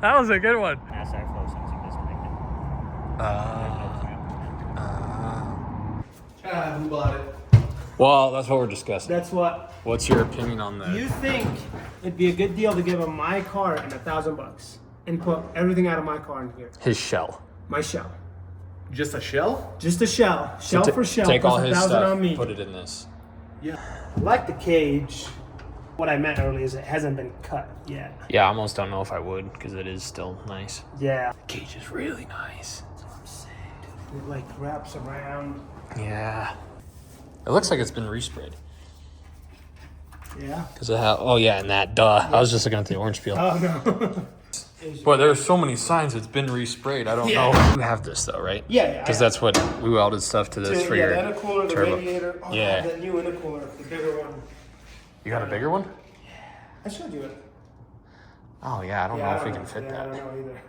That was a good one. Mass airflow sensing disconnected. Who bought it? Well, that's what we're discussing. That's what. What's your opinion on Do that? you think it'd be a good deal to give him my car and $1,000 and put everything out of my car in here? His shell. My shell. Just a shell? Just a shell. Shell for shell. Take all plus his 1,000 stuff, on me. put it in this. Yeah. I like the cage. What I meant earlier is it hasn't been cut yet. Yeah, I almost don't know if I would because it is still nice. Yeah. Cage is really nice. That's what I'm saying, dude. It like wraps around. Yeah. It looks like it's been resprayed. Yeah. Because oh yeah, and that, duh. I was just looking at the orange peel. Oh no. Boy, there's so many signs it's been resprayed. I don't know. You have this though, right? Yeah. Because that's what we welded stuff to this for your the intercooler, the turbo. radiator. Oh, Yeah. The new intercooler, the bigger one. You got a bigger one? I showed you it. Oh yeah, I don't know if we can fit I that. don't know either.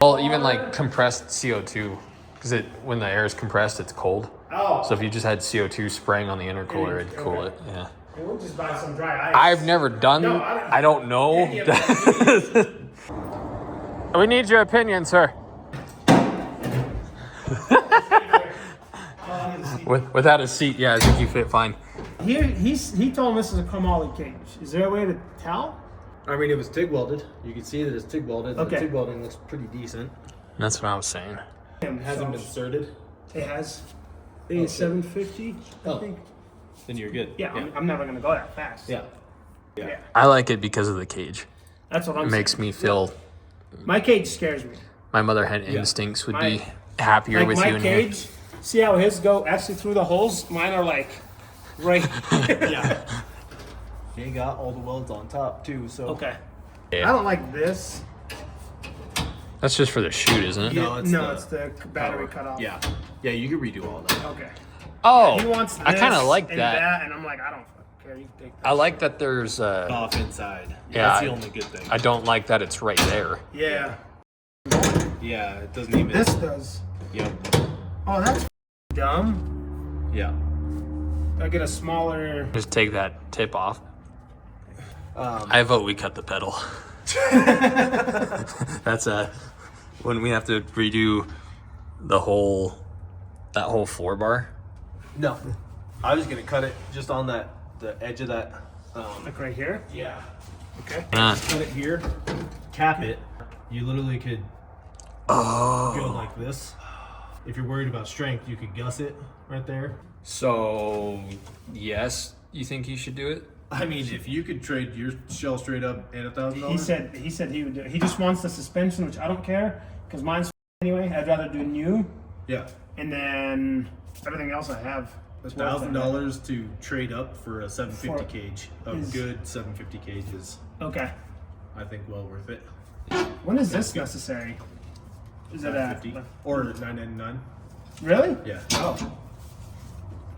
Well, even like compressed CO2, because when the air is compressed, it's cold. Oh. So if you just had CO2 spraying on the intercooler, it'd cool it. Yeah. We'll just buy some dry ice. I've never done. No, I don't know. Any of that. We need your opinion, sir. Without a seat, yeah, I think you fit fine. He told me this is a chromoly cage. Is there a way to tell? I mean, it was TIG welded. You can see that it's TIG welded. Okay. The TIG welding looks pretty decent. That's what I was saying. It hasn't been inserted. It has. I think it's 750. I think. Then you're good. Yeah, I'm never gonna go that fast. Yeah. Yeah. I like it because of the cage. That's what I'm It saying. makes me feel. My cage scares me. My mother hen instincts would be happier Like with my you in cage. here. See how his go actually through the holes? Mine are like right. Yeah. They got all the welds on top too, so. Okay. Yeah. I don't like this. That's just for the shoot, isn't it? No, it's the battery cut off. Yeah. Yeah, you can redo all that. Okay. Oh, He wants this I kind of like and that. and I'm like, I don't fucking care. You can take that. I like that there's. Off inside. Yeah, That's the only good thing. I don't like that it's right there. Yeah. Yeah, it doesn't even. This does. Yep. Oh, that's dumb. Yeah. I get a smaller. Just take that tip off. Um, I vote we cut the pedal. That's when we have to redo that whole floor bar. No. I was gonna cut it just on the edge of that. Like right here. Yeah. Okay. Cut it here, cap it. You literally could go like this. If you're worried about strength, you could guss it right there. So yes, you think you should do it? I mean, if you could trade your shell straight up and $1,000. He said he would do it. He just wants the suspension, which I don't care because mine's anyway. I'd rather do new, Yeah. and then everything else I have. is worth it. $1,000 to trade up for a 750 For- cage. A is- good 750 cage is, Okay. I think, well worth it. When is this necessary? Is it at 50 or $999. really? Yeah. Oh.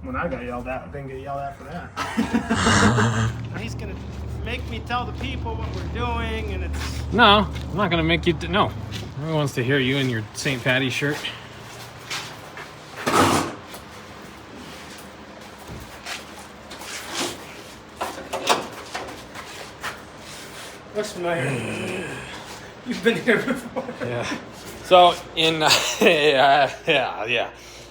When I got yelled at, I didn't get yelled at for that. He's gonna make me tell the people what we're doing, and it's. No, I'm not gonna make you. No, everyone wants to hear you in your St. Patty's shirt. Looks familiar. You've been here before. Yeah. So in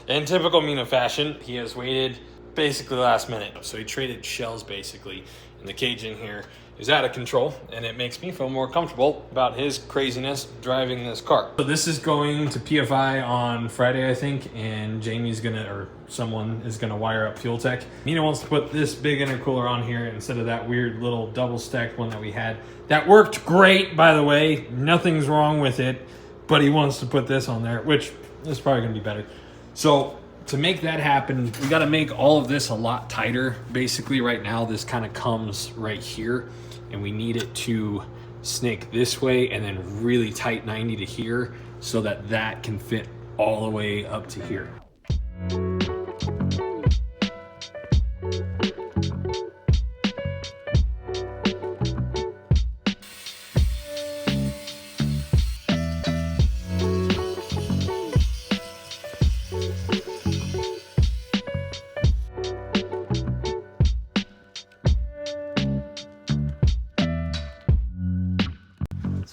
in typical Mina fashion, he has waited basically last minute. So he traded shells basically, and the cage in here is out of control, and it makes me feel more comfortable about his craziness driving this car. So this is going to PFI on Friday, I think, and Jamie's gonna, or someone is gonna wire up Fuel Tech. Nina wants to put this big intercooler on here instead of that weird little double stacked one that we had. That worked great, by the way. Nothing's wrong with it, but he wants to put this on there, which is probably gonna be better. So to make that happen, we gotta make all of this a lot tighter. Basically right now, this kind of comes right here, and we need it to snake this way and then really tight 90 to here so that that can fit all the way up to here.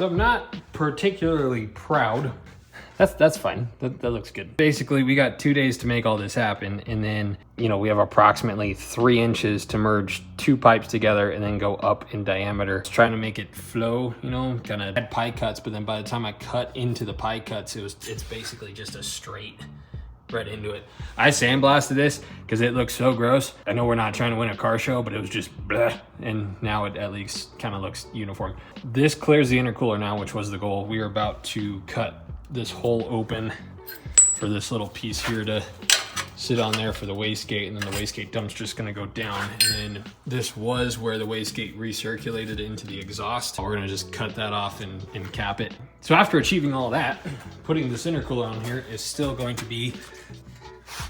So I'm not particularly proud. That's fine. That looks good. Basically, we got 2 days to make all this happen, and then, you know, we have approximately 3 inches to merge 2 pipes together and then go up in diameter. Just trying to make it flow, you know, kind of had pie cuts, but then by the time I cut into the pie cuts, it's basically just a straight right into it. I sandblasted this because it looks so gross. I know we're not trying to win a car show, but it was just bleh, and now it at least kind of looks uniform. This clears the intercooler now, which was the goal. We are about to cut this hole open for this little piece here to sit on there for the wastegate, and then the wastegate dump's just gonna go down, and then this was where the wastegate recirculated into the exhaust. We're gonna just cut that off and cap it. So after achieving all that, putting this intercooler on here is still going to be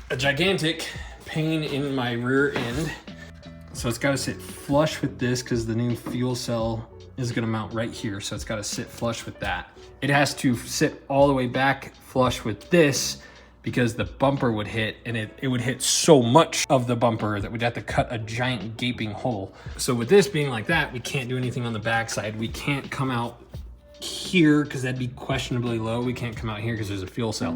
a gigantic pain in my rear end. So it's gotta sit flush with this because the new fuel cell is gonna mount right here, so it's gotta sit flush with that. It has to sit all the way back flush with this because the bumper would hit, and it would hit so much of the bumper that we'd have to cut a giant gaping hole. So with this being like that, we can't do anything on the backside. We can't come out here because that'd be questionably low. We can't come out here because there's a fuel cell.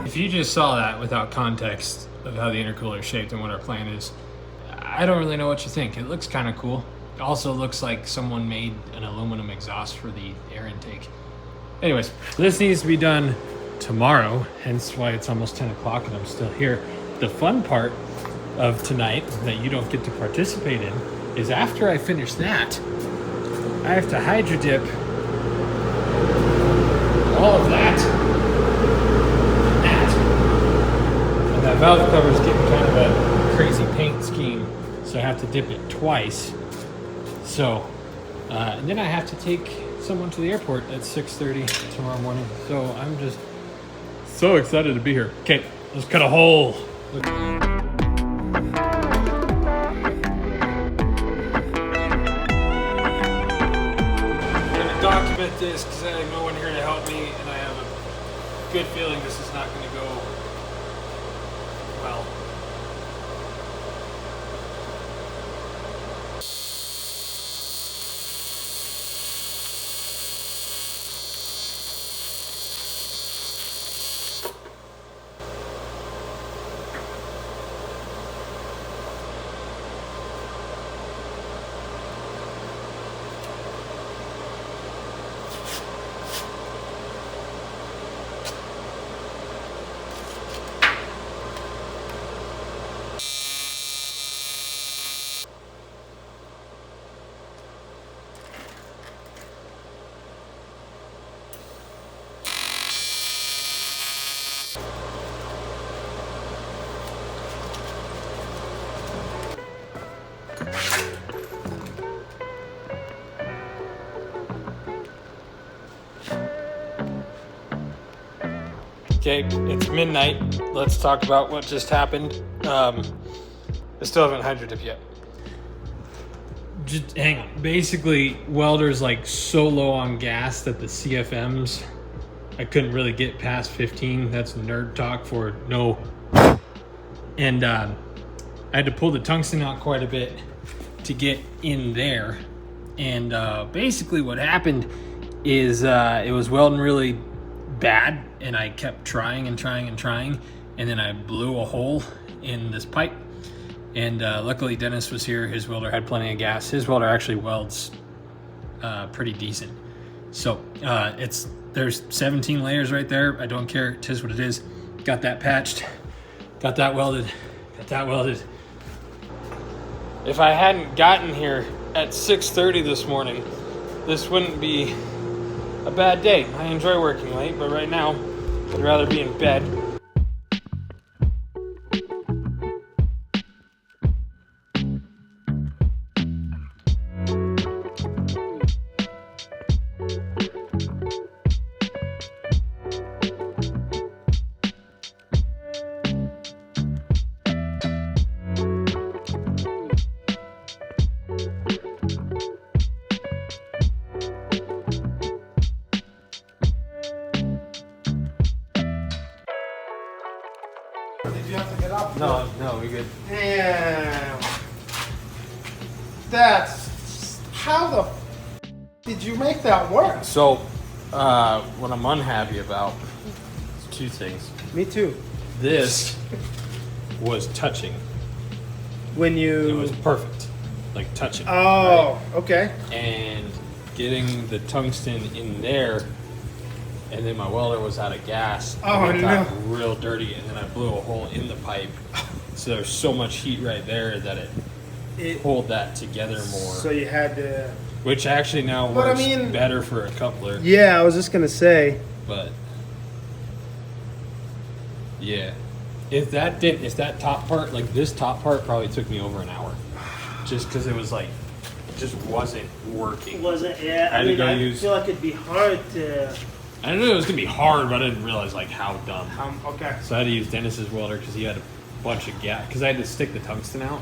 If you just saw that without context of how the intercooler is shaped and what our plan is, I don't really know what you think. It looks kind of cool. It also looks like someone made an aluminum exhaust for the air intake. Anyways, this needs to be done tomorrow, hence why it's almost 10 o'clock and I'm still here. The fun part of tonight that you don't get to participate in is after I finish that, I have to hydro dip all of that. That valve cover is getting kind of a crazy paint scheme, so I have to dip it twice. So, and then I have to take someone to the airport at 6:30 tomorrow morning. So I'm just so excited to be here. Okay, let's cut a hole. I'm gonna document this because I have no one here to help me, and I have a good feeling this is not going to go well. Okay, it's midnight. Let's talk about what just happened. I still haven't hydro dipped yet. Just hang on. Basically, welder's like so low on gas that the CFMs, I couldn't really get past 15. That's nerd talk for no. And I had to pull the tungsten out quite a bit to get in there. And basically what happened is it was welding really bad, and I kept trying and trying and trying, and then I blew a hole in this pipe. And luckily Dennis was here. His welder had plenty of gas. His welder actually welds pretty decent. So there's 17 layers right there. I don't care, it is what it is. Got that patched, got that welded, got that welded. If I hadn't gotten here at 6:30 this morning, this wouldn't be a bad day. I enjoy working late, but right now, I'd rather be in bed. Did you have to get up? No, we good. Damn. That's how the did you make that work? So, what I'm unhappy about is two things. Me too. This was touching. When you It was perfect, like touching. Oh, okay. And getting the tungsten in there, and then my welder was out of gas. Oh, and it got no. real dirty, and then I blew a hole in the pipe. So there's so much heat right there that it pulled that together more. So you had to. Which actually now But I works mean- better for a coupler. Yeah, I was just gonna say. But yeah, if that top part, like this top part, probably took me over an hour, just because it was like, just wasn't working. Wasn't yeah. I had to go I use- feel like it'd be hard to. I knew it was gonna be hard, but I didn't realize like how dumb. Okay. So I had to use Dennis's welder because he had a bunch of gas. Because I had to stick the tungsten out.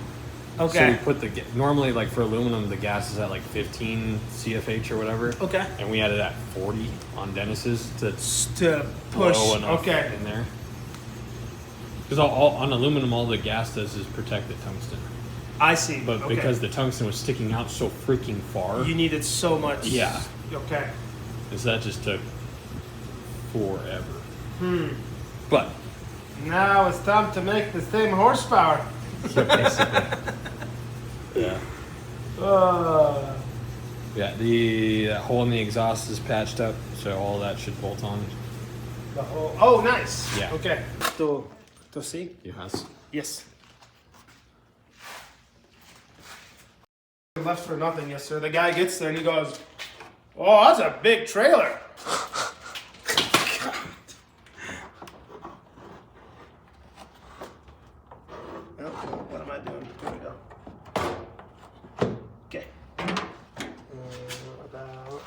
So we Okay. put the normally like for aluminum the gas is at like 15 CFH or whatever. Okay. And we had it at 40 on Dennis's to To push. blow enough Okay. in there. Because all on aluminum, all the gas does is protect the tungsten. I see. But okay. because the tungsten was sticking out so freaking far, you needed so much. Yeah. Okay. is that just took forever. Hmm. But Now it's time to make the same horsepower. so basically, yeah, yeah. The hole in the exhaust is patched up, so all that should bolt on. The whole. Oh, nice. Yeah. Okay. To see. Yes. Yes. Left for nothing, yes sir. The guy gets there and he goes, "Oh, that's a big trailer." Oh, what am I doing? Here we go. Okay. About.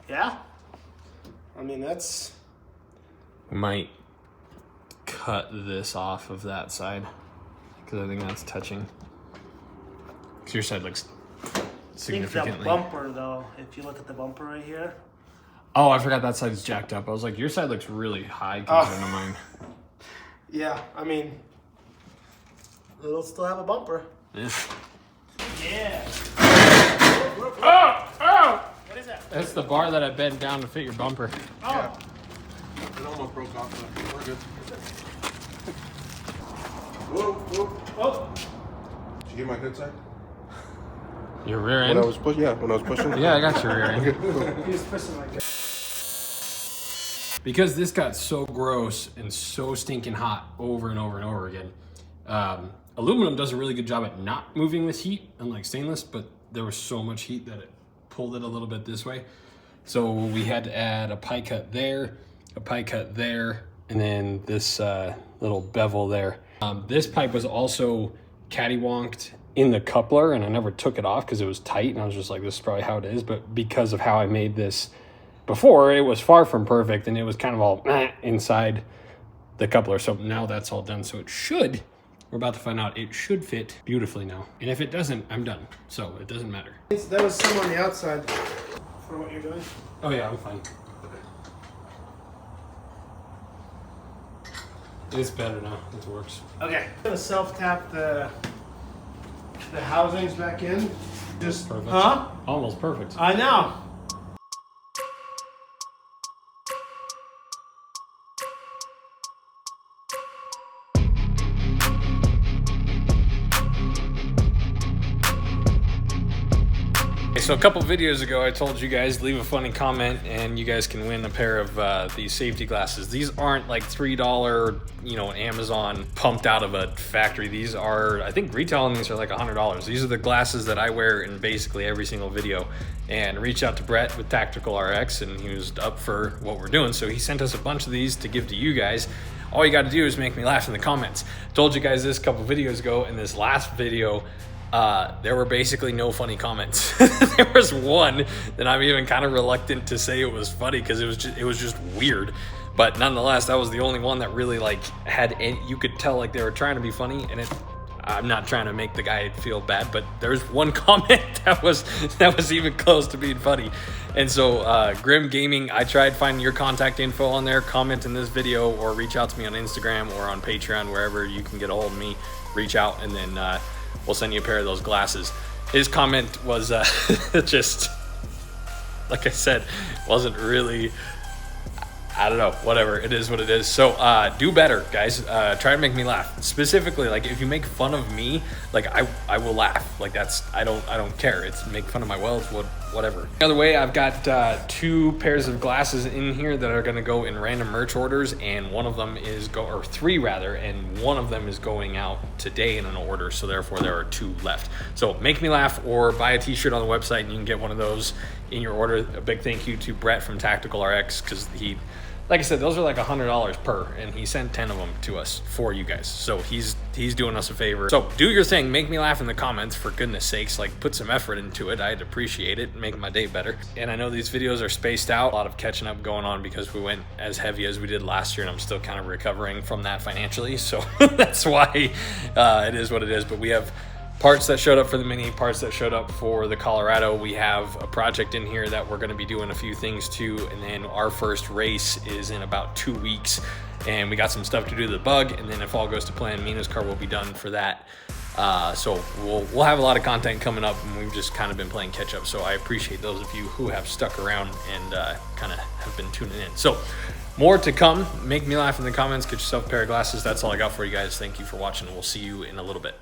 Yeah. I mean that's. Might cut this off of that side because I think that's touching. Because your side looks I think the significantly. bumper though. If you look at the bumper right here. Oh, I forgot that side's jacked up. I was like, your side looks really high compared to mine. Yeah, I mean, it'll still have a bumper. Yeah. Yeah. Oh! Oh! What is that? That's the bar that I bent down to fit your bumper. Oh. It almost broke off, but we're good. Whoa, whoa. Oh. Did you get my good side? Your rear When end? I was pushing, yeah, when I was pushing. Yeah, I got your rear end. Okay, cool. He's pushing like that. Because this got so gross and so stinking hot over and over and over again, aluminum does a really good job at not moving this heat, unlike stainless, but there was so much heat that it pulled it a little bit this way. So we had to add a pie cut there, a pie cut there, and then this little bevel there. This pipe was also cattywonked in the coupler, and I never took it off because it was tight, and I was just like, this is probably how it is. But because of how I made this before, it was far from perfect, and it was kind of all inside the coupler. So now that's all done. So it should, we're about to find out, it should fit beautifully now. And if it doesn't, I'm done. So it doesn't matter. There was some on the outside for what you're doing. Oh yeah, I'm fine. It's better now. It works. Okay. I'm gonna self-tap the housings back in. Just, Perfect. huh? Almost perfect. I know. so a couple videos ago, I told you guys leave a funny comment and you guys can win a pair of these safety glasses. These aren't like $3, you know, Amazon pumped out of a factory. These are, I think retailing these are like $100. These are the glasses that I wear in basically every single video. And reached out to Brett with Tactical RX, and he was up for what we're doing. So he sent us a bunch of these to give to you guys. All you got to do is make me laugh in the comments. Told you guys this a couple videos ago. In this last video, there were basically no funny comments. There was one that I'm even kind of reluctant to say it was funny because it was just weird. But nonetheless, that was the only one that really like had any, you could tell like they were trying to be funny, and I'm not trying to make the guy feel bad, but there's one comment that was even close to being funny. And so Grim Gaming, I tried finding your contact info on there. Comment in this video or reach out to me on Instagram or on Patreon, wherever you can get a hold of me. Reach out, and then we'll send you a pair of those glasses. His comment was just, like I said, wasn't really, I don't know, whatever, it is what it is. So do better, guys. Try to make me laugh. Specifically, like if you make fun of me, like I will laugh. Like that's, I don't care. It's make fun of my welds, whatever. The other way, I've got 2 pairs of glasses in here that are gonna go in random merch orders, and one of them is or 3 rather, and one of them is going out today in an order, so therefore there are 2 left. So make me laugh or buy a t-shirt on the website and you can get one of those in your order. A big thank you to Brett from Tactical RX, because he, like I said, those are like $100 per, and he sent 10 of them to us for you guys. So he's doing us a favor. So do your thing, make me laugh in the comments, for goodness sakes. Like put some effort into it. I'd appreciate it, make my day better. And I know these videos are spaced out, a lot of catching up going on because we went as heavy as we did last year, and I'm still kind of recovering from that financially. So that's why it is what it is. But we have parts that showed up for the Mini, parts that showed up for the Colorado. We have a project in here that we're going to be doing a few things to, and then our first race is in about 2 weeks, and we got some stuff to do to the Bug, and then if all goes to plan, Mina's car will be done for that. So we'll have a lot of content coming up, and we've just kind of been playing catch up. So I appreciate those of you who have stuck around and kind of have been tuning in. So more to come. Make me laugh in the comments. Get yourself a pair of glasses. That's all I got for you guys. Thank you for watching, and we'll see you in a little bit.